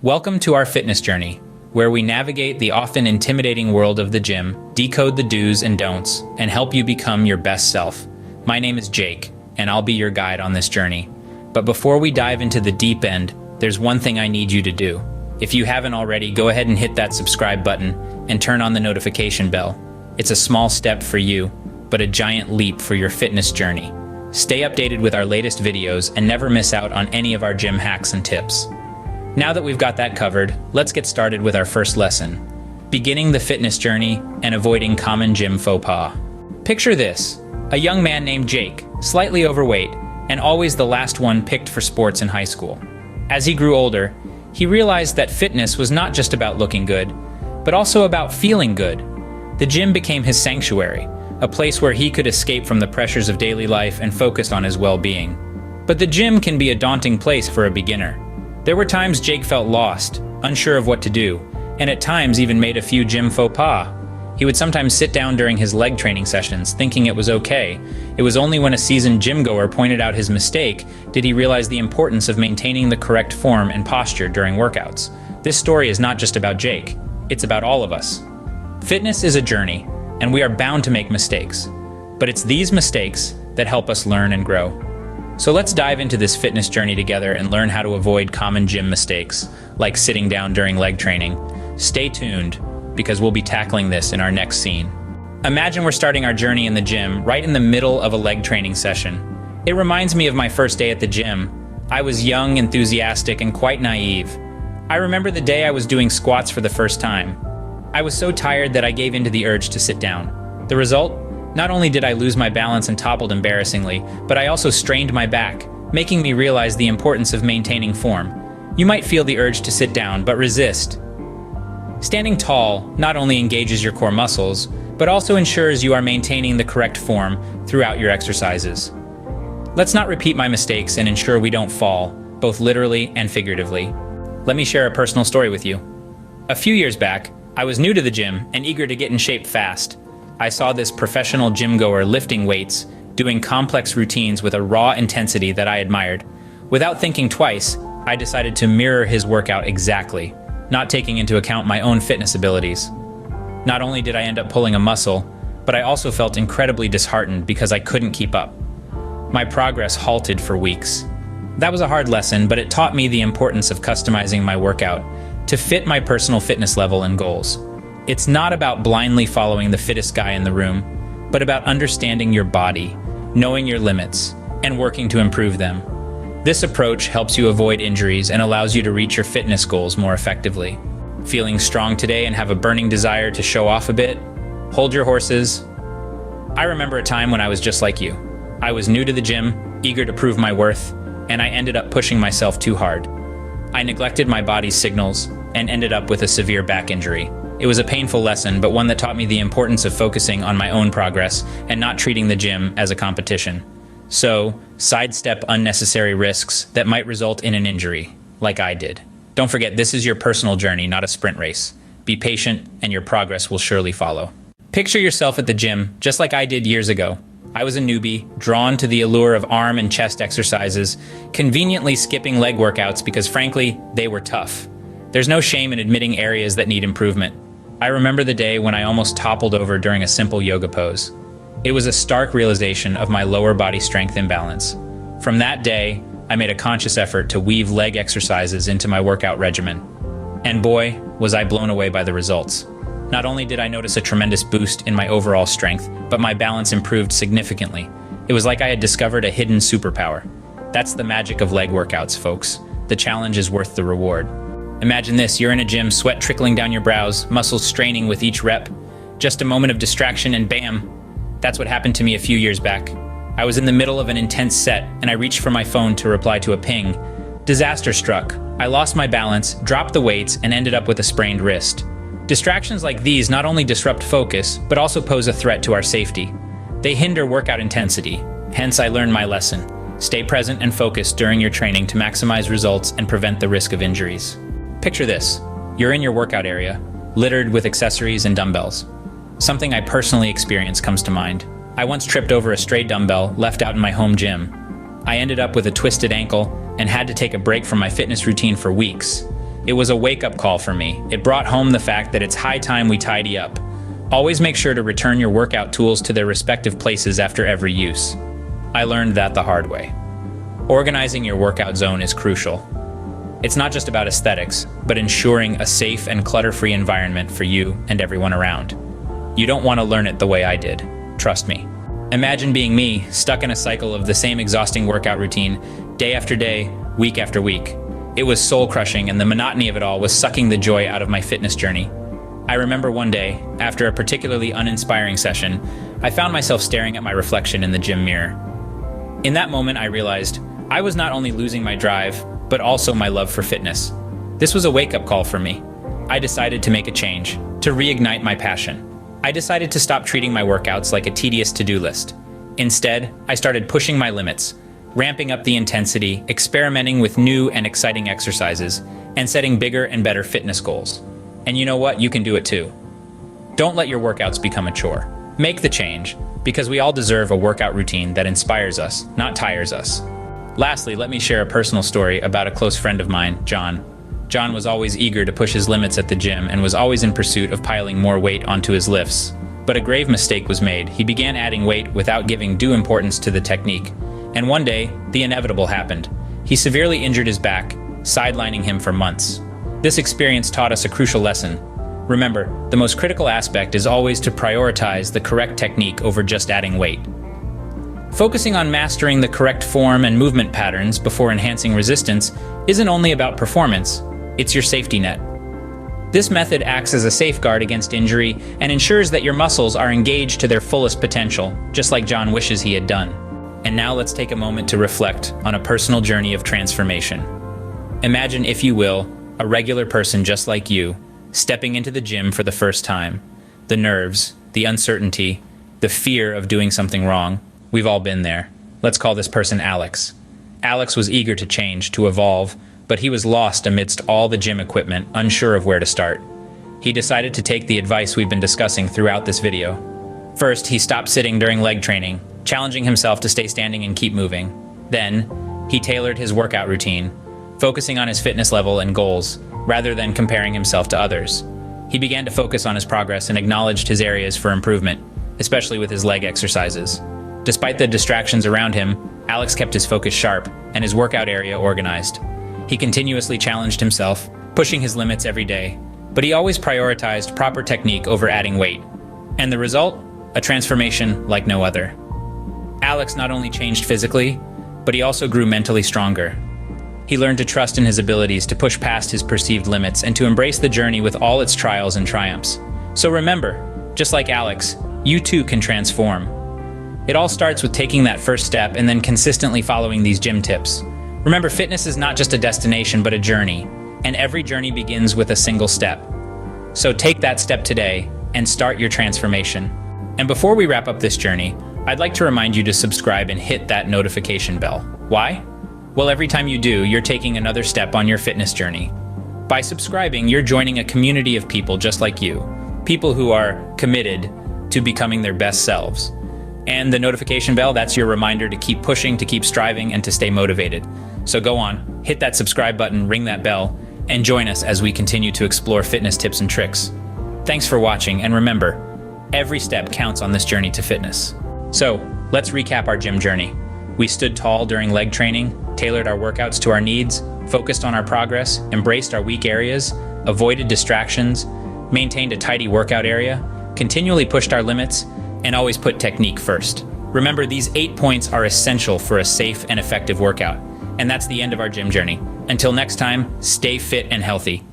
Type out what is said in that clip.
Welcome to our fitness journey, where we navigate the often intimidating world of the gym, decode the do's and don'ts, and help you become your best self. My name is Jake, and I'll be your guide on this journey. But before we dive into the deep end, there's one thing I need you to do. If you haven't already, go ahead and hit that subscribe button and turn on the notification bell. It's a small step for you, but a giant leap for your fitness journey. Stay updated with our latest videos and never miss out on any of our gym hacks and tips. Now that we've got that covered, let's get started with our first lesson: beginning the fitness journey and avoiding common gym faux pas. Picture this: a young man named Jake, slightly overweight, and always the last one picked for sports in high school. As he grew older, he realized that fitness was not just about looking good, but also about feeling good. The gym became his sanctuary, a place where he could escape from the pressures of daily life and focus on his well-being. But the gym can be a daunting place for a beginner. There were times Jake felt lost, unsure of what to do, and at times even made a few gym faux pas. He would sometimes sit down during his leg training sessions, thinking it was okay. It was only when a seasoned gym goer pointed out his mistake did he realize the importance of maintaining the correct form and posture during workouts. This story is not just about Jake, it's about all of us. Fitness is a journey, and we are bound to make mistakes. But it's these mistakes that help us learn and grow. So let's dive into this fitness journey together and learn how to avoid common gym mistakes, like sitting down during leg training. Stay tuned, because we'll be tackling this in our next scene. Imagine we're starting our journey in the gym right in the middle of a leg training session. It reminds me of my first day at the gym. I was young, enthusiastic, and quite naive. I remember the day I was doing squats for the first time. I was so tired that I gave in to the urge to sit down. The result? Not only did I lose my balance and toppled embarrassingly, but I also strained my back, making me realize the importance of maintaining form. You might feel the urge to sit down, but resist. Standing tall not only engages your core muscles, but also ensures you are maintaining the correct form throughout your exercises. Let's not repeat my mistakes and ensure we don't fall, both literally and figuratively. Let me share a personal story with you. A few years back, I was new to the gym and eager to get in shape fast. I saw this professional gym goer lifting weights, doing complex routines with a raw intensity that I admired. Without thinking twice, I decided to mirror his workout exactly, not taking into account my own fitness abilities. Not only did I end up pulling a muscle, but I also felt incredibly disheartened because I couldn't keep up. My progress halted for weeks. That was a hard lesson, but it taught me the importance of customizing my workout to fit my personal fitness level and goals. It's not about blindly following the fittest guy in the room, but about understanding your body, knowing your limits, and working to improve them. This approach helps you avoid injuries and allows you to reach your fitness goals more effectively. Feeling strong today and have a burning desire to show off a bit? Hold your horses. I remember a time when I was just like you. I was new to the gym, eager to prove my worth, and I ended up pushing myself too hard. I neglected my body's signals and ended up with a severe back injury. It was a painful lesson, but one that taught me the importance of focusing on my own progress and not treating the gym as a competition. So, sidestep unnecessary risks that might result in an injury, like I did. Don't forget, this is your personal journey, not a sprint race. Be patient, and your progress will surely follow. Picture yourself at the gym, just like I did years ago. I was a newbie, drawn to the allure of arm and chest exercises, conveniently skipping leg workouts because frankly, they were tough. There's no shame in admitting areas that need improvement. I remember the day when I almost toppled over during a simple yoga pose. It was a stark realization of my lower body strength imbalance. From that day, I made a conscious effort to weave leg exercises into my workout regimen. And boy, was I blown away by the results. Not only did I notice a tremendous boost in my overall strength, but my balance improved significantly. It was like I had discovered a hidden superpower. That's the magic of leg workouts, folks. The challenge is worth the reward. Imagine this: you're in a gym, sweat trickling down your brows, muscles straining with each rep. Just a moment of distraction and bam! That's what happened to me a few years back. I was in the middle of an intense set, and I reached for my phone to reply to a ping. Disaster struck. I lost my balance, dropped the weights, and ended up with a sprained wrist. Distractions like these not only disrupt focus, but also pose a threat to our safety. They hinder workout intensity. Hence, I learned my lesson. Stay present and focused during your training to maximize results and prevent the risk of injuries. Picture this: you're in your workout area, littered with accessories and dumbbells. Something I personally experienced comes to mind. I once tripped over a stray dumbbell left out in my home gym. I ended up with a twisted ankle and had to take a break from my fitness routine for weeks. It was a wake-up call for me. It brought home the fact that it's high time we tidy up. Always make sure to return your workout tools to their respective places after every use. I learned that the hard way. Organizing your workout zone is crucial. It's not just about aesthetics, but ensuring a safe and clutter-free environment for you and everyone around. You don't want to learn it the way I did. Trust me. Imagine being me, stuck in a cycle of the same exhausting workout routine, day after day, week after week. It was soul-crushing, and the monotony of it all was sucking the joy out of my fitness journey. I remember one day, after a particularly uninspiring session, I found myself staring at my reflection in the gym mirror. In that moment, I realized I was not only losing my drive, but also my love for fitness. This was a wake-up call for me. I decided to make a change, to reignite my passion. I decided to stop treating my workouts like a tedious to-do list. Instead, I started pushing my limits, ramping up the intensity, experimenting with new and exciting exercises, and setting bigger and better fitness goals. And you know what? You can do it too. Don't let your workouts become a chore. Make the change, because we all deserve a workout routine that inspires us, not tires us. Lastly, let me share a personal story about a close friend of mine, John. John was always eager to push his limits at the gym and was always in pursuit of piling more weight onto his lifts. But a grave mistake was made. He began adding weight without giving due importance to the technique. And one day, the inevitable happened. He severely injured his back, sidelining him for months. This experience taught us a crucial lesson. Remember, the most critical aspect is always to prioritize the correct technique over just adding weight. Focusing on mastering the correct form and movement patterns before enhancing resistance isn't only about performance, it's your safety net. This method acts as a safeguard against injury and ensures that your muscles are engaged to their fullest potential, just like John wishes he had done. And now let's take a moment to reflect on a personal journey of transformation. Imagine, if you will, a regular person just like you, stepping into the gym for the first time. The nerves, the uncertainty, the fear of doing something wrong. We've all been there. Let's call this person Alex. Alex was eager to change, to evolve, but he was lost amidst all the gym equipment, unsure of where to start. He decided to take the advice we've been discussing throughout this video. First, he stopped sitting during leg training, challenging himself to stay standing and keep moving. Then, he tailored his workout routine, focusing on his fitness level and goals, rather than comparing himself to others. He began to focus on his progress and acknowledged his areas for improvement, especially with his leg exercises. Despite the distractions around him, Alex kept his focus sharp and his workout area organized. He continuously challenged himself, pushing his limits every day, but he always prioritized proper technique over adding weight. And the result? A transformation like no other. Alex not only changed physically, but he also grew mentally stronger. He learned to trust in his abilities, to push past his perceived limits, and to embrace the journey with all its trials and triumphs. So remember, just like Alex, you too can transform. It all starts with taking that first step and then consistently following these gym tips. Remember, fitness is not just a destination, but a journey, and every journey begins with a single step. So take that step today and start your transformation. And before we wrap up this journey, I'd like to remind you to subscribe and hit that notification bell. Why? Well, every time you do, you're taking another step on your fitness journey. By subscribing, you're joining a community of people just like you, people who are committed to becoming their best selves. And the notification bell, that's your reminder to keep pushing, to keep striving, and to stay motivated. So go on, hit that subscribe button, ring that bell, and join us as we continue to explore fitness tips and tricks. Thanks for watching, and remember, every step counts on this journey to fitness. So, let's recap our gym journey. We stood tall during leg training, tailored our workouts to our needs, focused on our progress, embraced our weak areas, avoided distractions, maintained a tidy workout area, continually pushed our limits, and always put technique first. Remember, these 8 points are essential for a safe and effective workout. And that's the end of our gym journey. Until next time, stay fit and healthy.